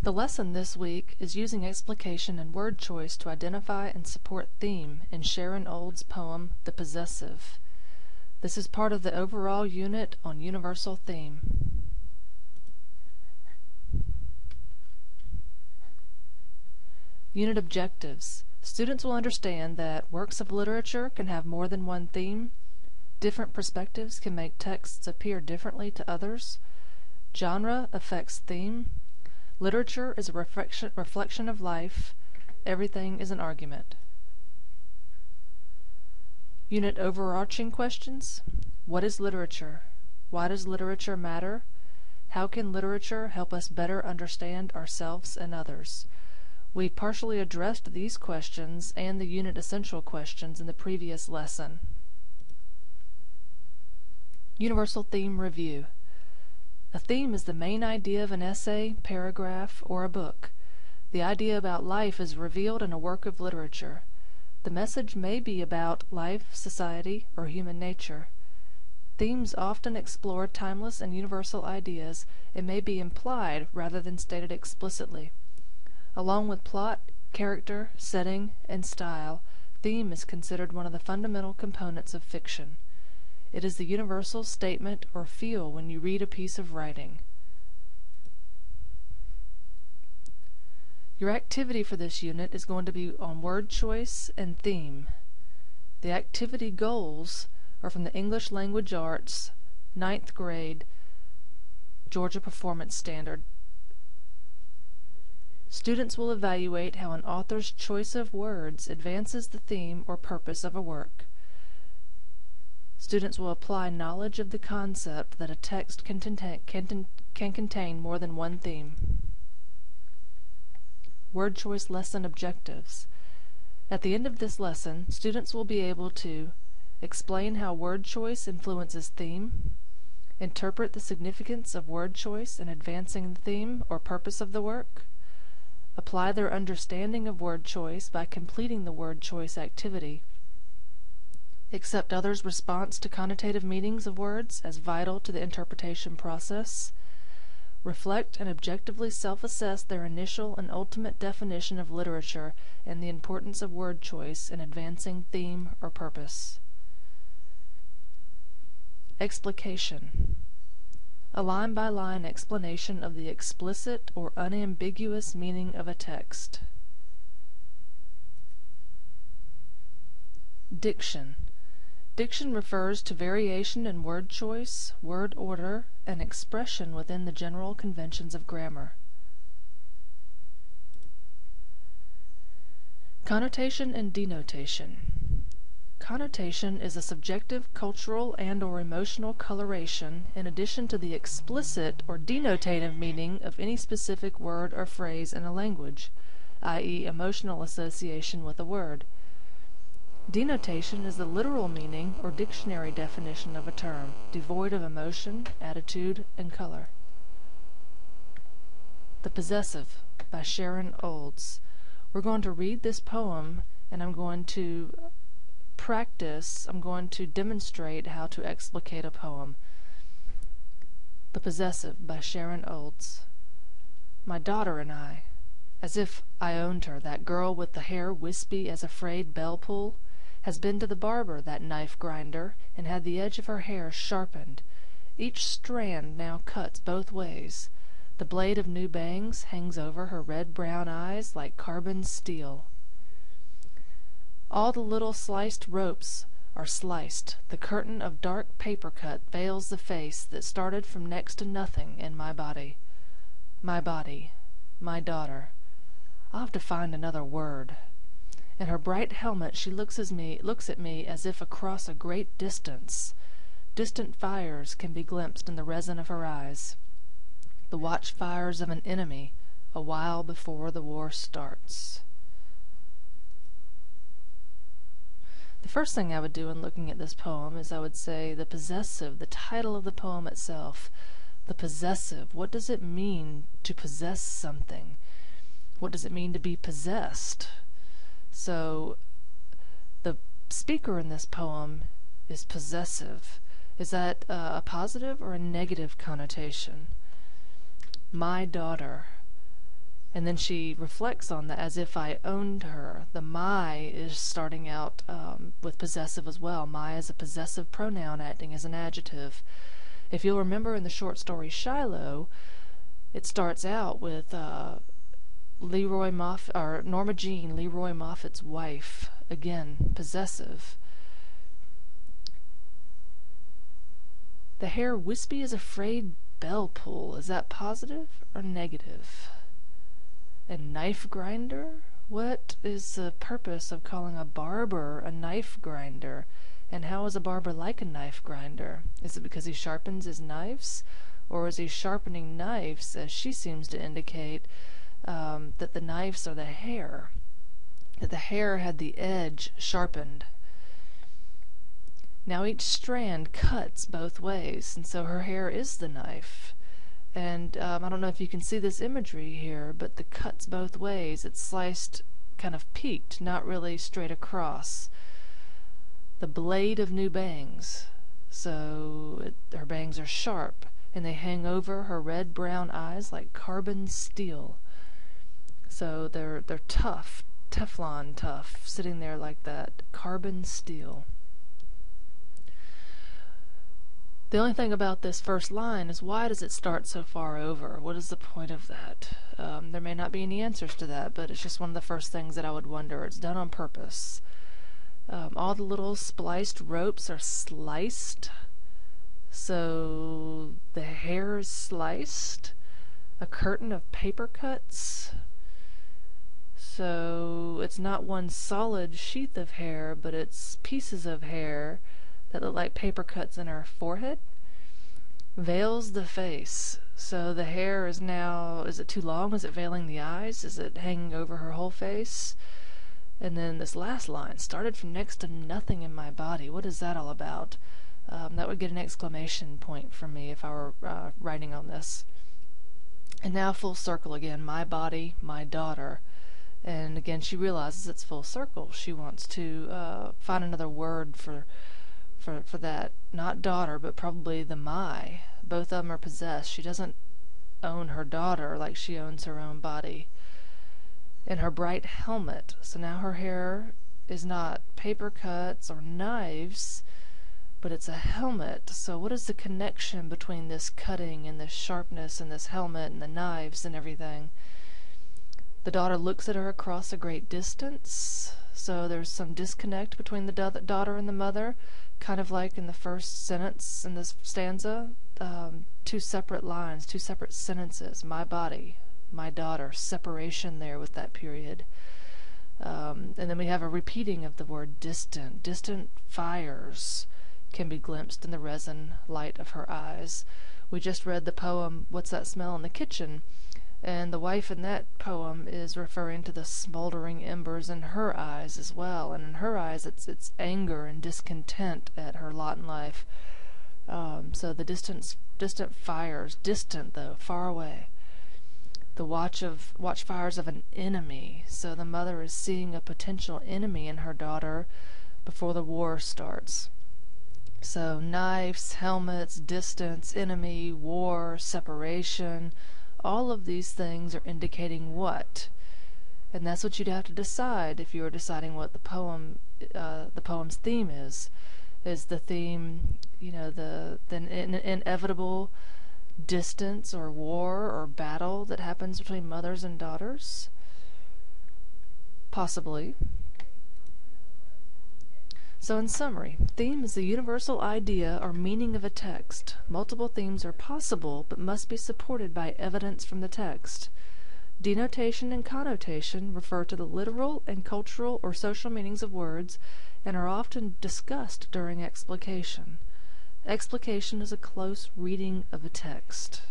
The lesson this week is using explication and word choice to identify and support theme in Sharon Olds' poem, The Possessive. This is part of the overall unit on universal theme. Unit objectives. Students will understand that works of literature can have more than one theme. Different perspectives can make texts appear differently to others. Genre affects theme. Literature is a reflection of life. Everything is an argument. Unit overarching questions. What is literature? Why does literature matter? How can literature help us better understand ourselves and others? We partially addressed these questions and the unit essential questions in the previous lesson. Universal theme review. A theme is the main idea of an essay, paragraph, or a book. The idea about life is revealed in a work of literature. The message may be about life, society, or human nature. Themes often explore timeless and universal ideas and may be implied rather than stated explicitly. Along with plot, character, setting, and style, theme is considered one of the fundamental components of fiction. It is the universal statement or feel when you read a piece of writing. Your activity for this unit is going to be on word choice and theme. The activity goals are from the English Language Arts, 9th grade, Georgia Performance Standard. Students will evaluate how an author's choice of words advances the theme or purpose of a work. Students will apply knowledge of the concept that a text can contain more than one theme. Word choice lesson objectives. At the end of this lesson, students will be able to explain how word choice influences theme, interpret the significance of word choice in advancing the theme or purpose of the work, apply their understanding of word choice by completing the word choice activity, accept others' response to connotative meanings of words as vital to the interpretation process, reflect and objectively self-assess their initial and ultimate definition of literature and the importance of word choice in advancing theme or purpose. Explication. A line-by-line explanation of the explicit or unambiguous meaning of a text. Diction. Diction refers to variation in word choice, word order, and expression within the general conventions of grammar. Connotation and denotation. Connotation is a subjective cultural and/or emotional coloration in addition to the explicit or denotative meaning of any specific word or phrase in a language, i.e., emotional association with a word. Denotation is the literal meaning or dictionary definition of a term, devoid of emotion, attitude, and color. The Possessive by Sharon Olds. We're going to read this poem and I'm going to demonstrate how to explicate a poem. The Possessive by Sharon Olds. My daughter and I, as if I owned her, that girl with the hair wispy as a frayed bell pull, has been to the barber, that knife grinder, and had the edge of her hair sharpened. Each strand now cuts both ways. The blade of new bangs hangs over her red-brown eyes like carbon steel. All the little sliced ropes are sliced. The curtain of dark paper cut veils the face that started from next to nothing in my body. My body. My daughter. I'll have to find another word. In her bright helmet she looks at me as if across a great distance. Distant fires can be glimpsed in the resin of her eyes. The watchfires of an enemy a while before the war starts. The first thing I would do in looking at this poem is I would say the possessive, the title of the poem itself. The possessive. What does it mean to possess something? What does it mean to be possessed? So, the speaker in this poem is possessive. Is that a positive or a negative connotation? My daughter. And then she reflects on that as if I owned her. The my is starting out with possessive as well. My is a possessive pronoun acting as an adjective. If you'll remember in the short story Shiloh, it starts out with Leroy Moffat, or Norma Jean, Leroy Moffat's wife. Again, possessive. The hair wispy as a frayed bell pull. Is that positive or negative? And knife grinder? What is the purpose of calling a barber a knife grinder? And how is a barber like a knife grinder? Is it because he sharpens his knives? Or is he sharpening knives, as she seems to indicate, that the knives are the hair? That the hair had the edge sharpened. Now each strand cuts both ways, and so her hair is the knife. And I don't know if you can see this imagery here, but the cuts both ways. It's sliced kind of peaked, not really straight across. The blade of new bangs. So her bangs are sharp, and they hang over her red-brown eyes like carbon steel. So they're tough, Teflon tough, sitting there like that, carbon steel. The only thing about this first line is, why does it start so far over? What is the point of that? There may not be any answers to that, but it's just one of the first things that I would wonder. It's done on purpose. All the little spliced ropes are sliced, so the hair is sliced. A curtain of paper cuts. So it's not one solid sheath of hair, but it's pieces of hair that look like paper cuts in her forehead. Veils the face. So the hair is now, is it too long? Is it veiling the eyes? Is it hanging over her whole face? And then this last line, started from next to nothing in my body. What is that all about? That would get an exclamation point from me if I were writing on this. And now full circle again, my body, my daughter. And again, she realizes it's full circle. She wants to find another word for that, not daughter, but probably the my. Both of them are possessed. She doesn't own her daughter like she owns her own body. And her bright helmet. So now her hair is not paper cuts or knives, but it's a helmet. So what is the connection between this cutting and this sharpness and this helmet and the knives and everything? The daughter looks at her across a great distance. So there's some disconnect between the daughter and the mother, kind of like in the first sentence in this stanza. Two separate lines, two separate sentences. My body, my daughter. Separation there with that period. And then we have a repeating of the word distant. Distant fires can be glimpsed in the resin light of her eyes. We just read the poem, What's That Smell in the Kitchen? And the wife in that poem is referring to the smoldering embers in her eyes as well. And in her eyes, it's anger and discontent at her lot in life. So the distant fires, distant though, far away. The watch fires of an enemy. So the mother is seeing a potential enemy in her daughter before the war starts. So knives, helmets, distance, enemy, war, separation. All of these things are indicating what? And that's what you'd have to decide if you were deciding what the poem's theme is. Is the theme, the inevitable distance or war or battle that happens between mothers and daughters? Possibly. So in summary, theme is the universal idea or meaning of a text. Multiple themes are possible, but must be supported by evidence from the text. Denotation and connotation refer to the literal and cultural or social meanings of words and are often discussed during explication. Explication is a close reading of a text.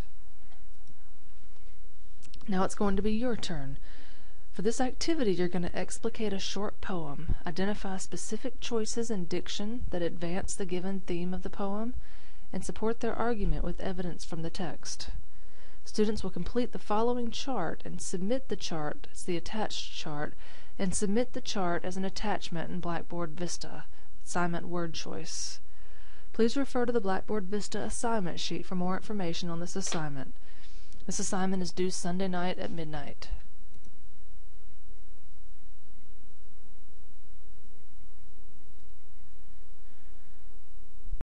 Now it's going to be your turn. For this activity, you're going to explicate a short poem, identify specific choices in diction that advance the given theme of the poem, and support their argument with evidence from the text. Students will complete the following chart and submit the chart as the attached chart, and submit the chart as an attachment in Blackboard Vista, assignment word choice. Please refer to the Blackboard Vista assignment sheet for more information on this assignment. This assignment is due Sunday night at midnight.